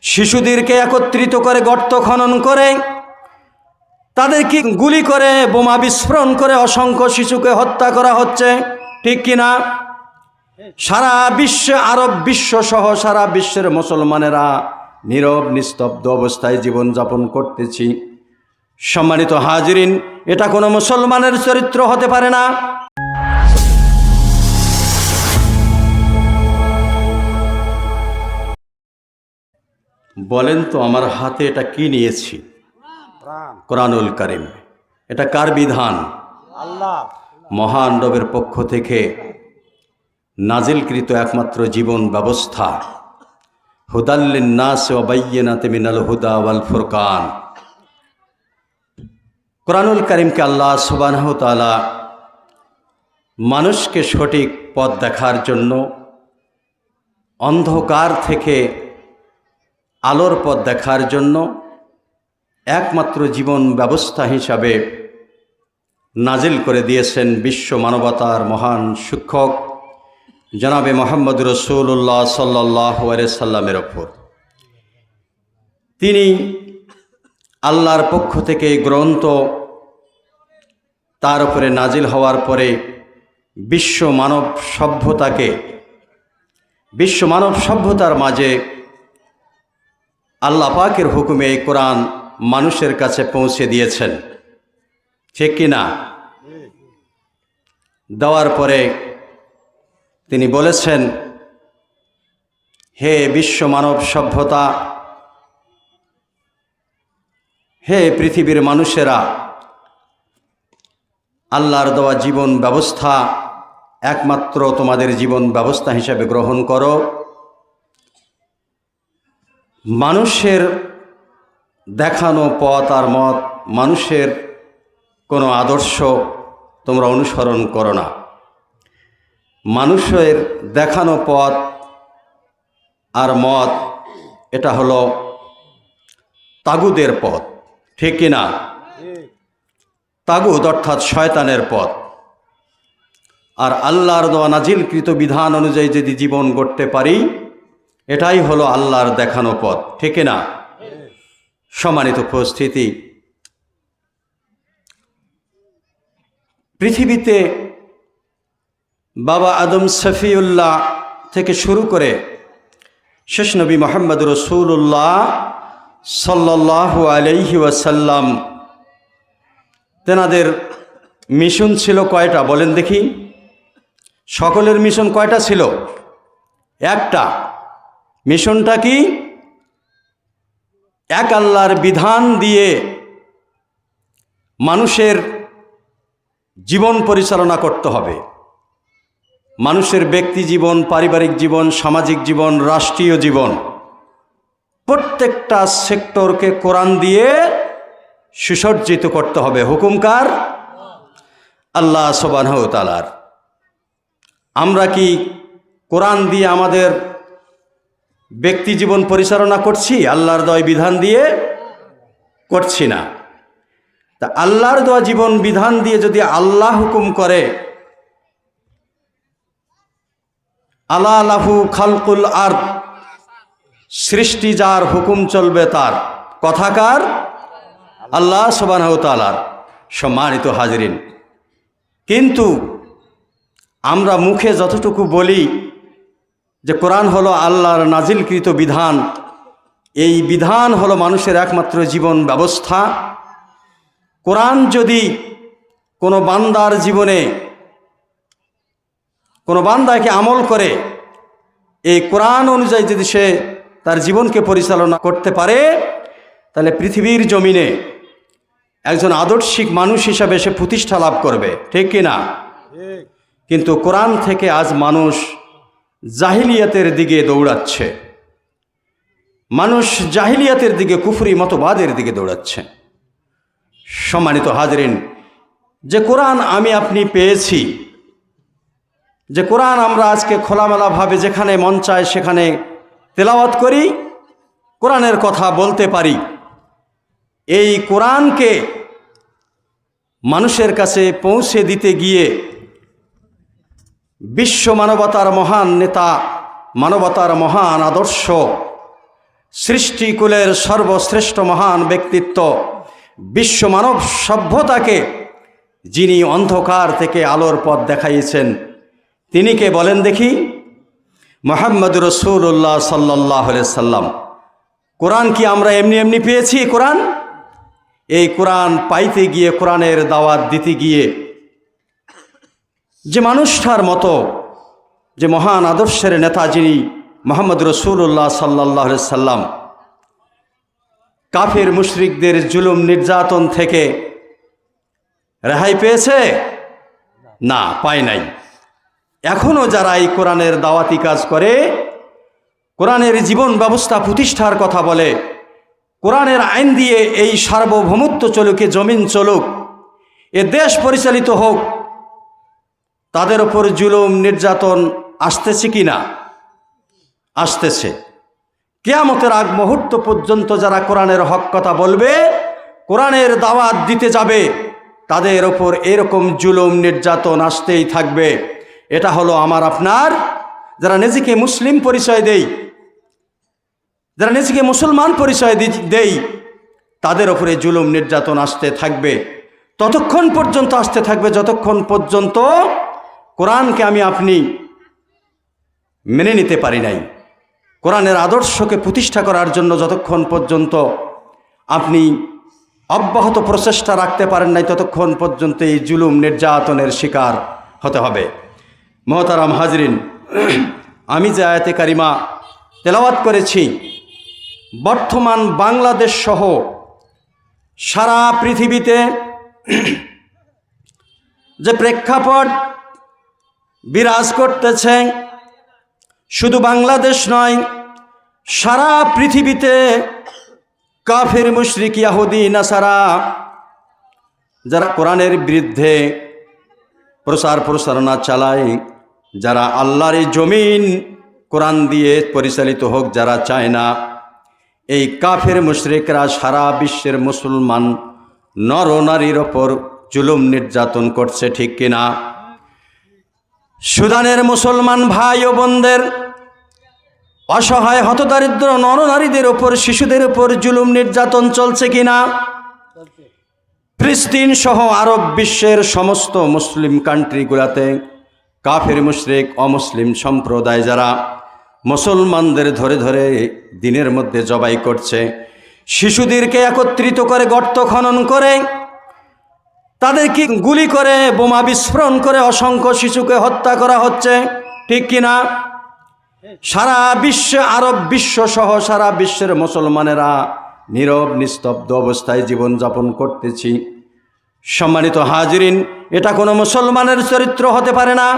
শিশুদেরকে একত্রিত করে গর্ত খনন করে তাদেরকে গুলি করে বোমা বিস্ফোরণ করে অসংখ্য শিশুকে হত্যা করা হচ্ছে, ঠিক কিনা? সারা বিশ্বে, আরব বিশ্ব সহ সারা বিশ্বের মুসলমানেরা নীরব নিস্তব্ধ অবস্থায় জীবনযাপন করতেছি। সম্মানিত হাজিরিন, এটা কোনো মুসলমানের চরিত্র হতে পারে না। বলেন তো, আমার হাতে এটা কি নিয়েছি? কোরআনুল কারীম। এটা কার বিধান? আল্লাহ মহান রবের পক্ষ থেকে নাজিলকৃত একমাত্র জীবন ব্যবস্থা। হুদাল্লিন নাস ওয়া বাইয়িনাতিন মিনাল হুদা ওয়াল ফুরকান। কোরআনুল কারীমকে আল্লাহ সুবহানাহু ওয়া তাআলা মানুষকে সঠিক পথ দেখার জন্য, অন্ধকার থেকে আলোর পথ দেখার জন্য একমাত্র জীবন ব্যবস্থা হিসাবে নাজিল করে দিয়েছেন বিশ্ব মানবতার মহান শিক্ষক জনাবে মুহাম্মদ রাসূলুল্লাহ সাল্লাল্লাহু আলাইহি সাল্লামের ওপর। তিনি আল্লাহর পক্ষ থেকে গ্রন্থ তার উপরে নাজিল হওয়ার পরে বিশ্ব মানব সভ্যতার মাঝে আল্লাহ পাকের হুকুমে এই কোরআন মানুষের কাছে পৌঁছে দিয়েছেন, ঠিক কিনা? দেওয়ার পরে তিনি বলেছেন, হে বিশ্ব মানব সভ্যতা, হে পৃথিবীর মানুষেরা, আল্লাহর দেওয়া জীবন ব্যবস্থা একমাত্র তোমাদের জীবন ব্যবস্থা হিসেবে গ্রহণ করো। মানুষের দেখানো পথ আর মত, মানুষের কোনো আদর্শ তোমরা অনুসরণ করো না। মানুষের দেখানো পথ আর মত এটা হলো তাগুদের পথ, ঠিক কিনা? তাগুদ অর্থাৎ শয়তানের পথ। আর আল্লাহর দেওয়া নাজিলকৃত বিধান অনুযায়ী যদি জীবন গড়তে পারি, এটাই হলো আল্লাহর দেখানো পথ, ঠিক না? সম্মানিত উপস্থিতি, পৃথিবীতে বাবা আদম শফিউল্লাহ থেকে শুরু করে শেষ নবী মুহাম্মদ রাসূলুল্লাহ সাল্লাল্লাহু আলাইহি ওয়াসাল্লাম, তেনাদের মিশন ছিল কয়টা বলেন দেখি? সকলের মিশন কয়টা ছিল? একটা। মিশনটা কি? এক আল্লাহর বিধান দিয়ে মানুষের জীবন পরিচালনা করতে হবে। মানুষের ব্যক্তি জীবন, পারিবারিক জীবন, সামাজিক জীবন, রাষ্ট্রীয় জীবন, প্রত্যেকটা সেক্টরকে কোরআন দিয়ে সুসজ্জিত করতে হবে। হুকুম কার? আল্লাহ সুবহানাহু ওয়া তাআলার। আমরা কি কোরআন দিয়ে আমাদের ব্যক্তি জীবন পরিচালনা করছি? আল্লাহর দেওয়া বিধান দিয়ে করছি না। তা আল্লাহর দেওয়া জীবন বিধান দিয়ে যদি আল্লাহ হুকুম করে, আলা লাহু খালকুল আরদ, সৃষ্টি যার, হুকুম চলবে তার, কথাকার আল্লাহ সুবহানাহু ওয়া তাআলার। সম্মানিত হাজিরিন, কিন্তু আমরা মুখে যতটুকু বলি যে কোরআন হলো আল্লাহর নাজিলকৃত বিধান, এই বিধান হলো মানুষের একমাত্র জীবন ব্যবস্থা। কোরআন যদি কোনো বান্দার জীবনে, কোনো বান্দাকে আমল করে, এই কোরআন অনুযায়ী যদি সে তার জীবনকে পরিচালনা করতে পারে, তাহলে পৃথিবীর জমিনে একজন আদর্শিক মানুষ হিসাবে সে প্রতিষ্ঠা লাভ করবে, ঠিক কিনা? কিন্তু কোরআন থেকে আজ মানুষ জাহিলিয়াতের দিকে দৌড়াচ্ছে, মানুষ জাহিলিয়াতের দিকে, কুফরি মতবাদের দিকে দৌড়াচ্ছে। সম্মানিত হাজিরিন, যে কোরআন আমি আপনি পেয়েছি, যে কোরআন আমরা আজকে খোলামেলাভাবে যেখানে মন চায় সেখানে তেলাওয়াত করি, কোরআনের কথা বলতে পারি, এই কোরআনকে মানুষের কাছে পৌঁছে দিতে গিয়ে বিশ্ব মানবতার মহান নেতা, মানবতার মহান আদর্শ সৃষ্টিকুলের সর্বশ্রেষ্ঠ মহান ব্যক্তিত্ব, বিশ্ব মানব সভ্যতাকে যিনি অন্ধকার থেকে আলোর পথ দেখাইয়েছেন, তিনি কে বলেন দেখি? মুহাম্মদ রাসূলুল্লাহ সাল্লাল্লাহু আলাইহি সাল্লাম। কোরআন কি আমরা এমনি এমনি পেয়েছি? কোরআন, এই কোরআন পাইতে গিয়ে, কোরআনের দাওয়াত দিতে গিয়ে যে মানুষটার মতো, যে মহান আদর্শের নেতা যিনি মুহাম্মদ রাসূলুল্লাহ সাল্লাল্লাহু আলাইহি সাল্লাম, কাফির মুশরিকদের জুলুম নির্যাতন থেকে রেহাই পেয়েছে? না, পায় নাই। এখনো যারা এই কোরআনের দাওয়াতি কাজ করে, কোরআনের জীবন ব্যবস্থা প্রতিষ্ঠার কথা বলে, কোরআনের আইন দিয়ে এই সার্বভৌমত্ব চলুক, জমিন চলুক, এ দেশ পরিচালিত হোক, তাদের ওপর জুলুম নির্যাতন আসতেছে কি না? আসতেছে। কিয়ামতের আগ মুহূর্ত পর্যন্ত যারা কোরআনের হক কথা বলবে, কোরআনের দাওয়াত দিতে যাবে, তাদের ওপর এরকম জুলুম নির্যাতন আসতেই থাকবে। এটা হলো আমার আপনার, যারা নিজেকে মুসলিম পরিচয় দেই, যারা নিজেকে মুসলমান পরিচয় দেই, তাদের ওপরে জুলুম নির্যাতন আসতে থাকবে। ততক্ষণ পর্যন্ত আসতে থাকবে যতক্ষণ পর্যন্ত কোরআনকে আমি আপনি মেনে নিতে পারি নাই, কোরআনের আদর্শকে প্রতিষ্ঠা করার জন্য যতক্ষণ পর্যন্ত আপনি অব্যাহত প্রচেষ্টা রাখতে পারেন নাই, ততক্ষণ পর্যন্ত এই জুলুম নির্যাতনের শিকার হতে হবে। মহতারাম হাজরিন, আমি যে আয়াতে কারিমা তেলাওয়াত করেছি, বর্তমান বাংলাদেশ সহ সারা পৃথিবীতে যে প্রেক্ষাপট বিরাজ করতেছে, শুধু বাংলাদেশ নয়, সারা পৃথিবীতে কাফির মুশরিক ইহুদি নাসারা যারা কোরআনের বিরুদ্ধে প্রচার প্রসারণা চালায়, যারা আল্লাহর জমিন কোরআন দিয়ে পরিচালিত হোক যারা চায় না, এই কাফির মুশরিকরা সারা বিশ্বের মুসলমান নর নারীর ওপর জুলুম নির্যাতন করছে, ঠিক কিনা? সুদানের মুসলমান ভাই ও বোনদের, অসহায় হতদরিদ্র নরনারীদের ওপর, শিশুদের ওপর জুলুম নির্যাতন চলছে কিনা? ফিলিস্তিন সহ আরব বিশ্বের সমস্ত মুসলিম কান্ট্রিগুলোতে কাফির মুশরিক অমুসলিম সম্প্রদায় যারা মুসলমানদের ধরে ধরে দিনের মধ্যে জবাই করছে, শিশুদেরকে একত্রিত করে গর্ত খনন করে তাদেরকে গুলি করে বোমা বিস্ফোরণ করে অসংখ্য শিশুকে হত্যা করা হচ্ছে, ঠিক কিনা? সারা বিশ্বে, আরব বিশ্ব সহ সারা বিশ্বের মুসলমানেরা নীরব নিস্তব্ধ অবস্থায় জীবনযাপন করতেছি। সম্মানিত হাজিরিন, এটা কোনো মুসলমানের চরিত্র হতে পারে না।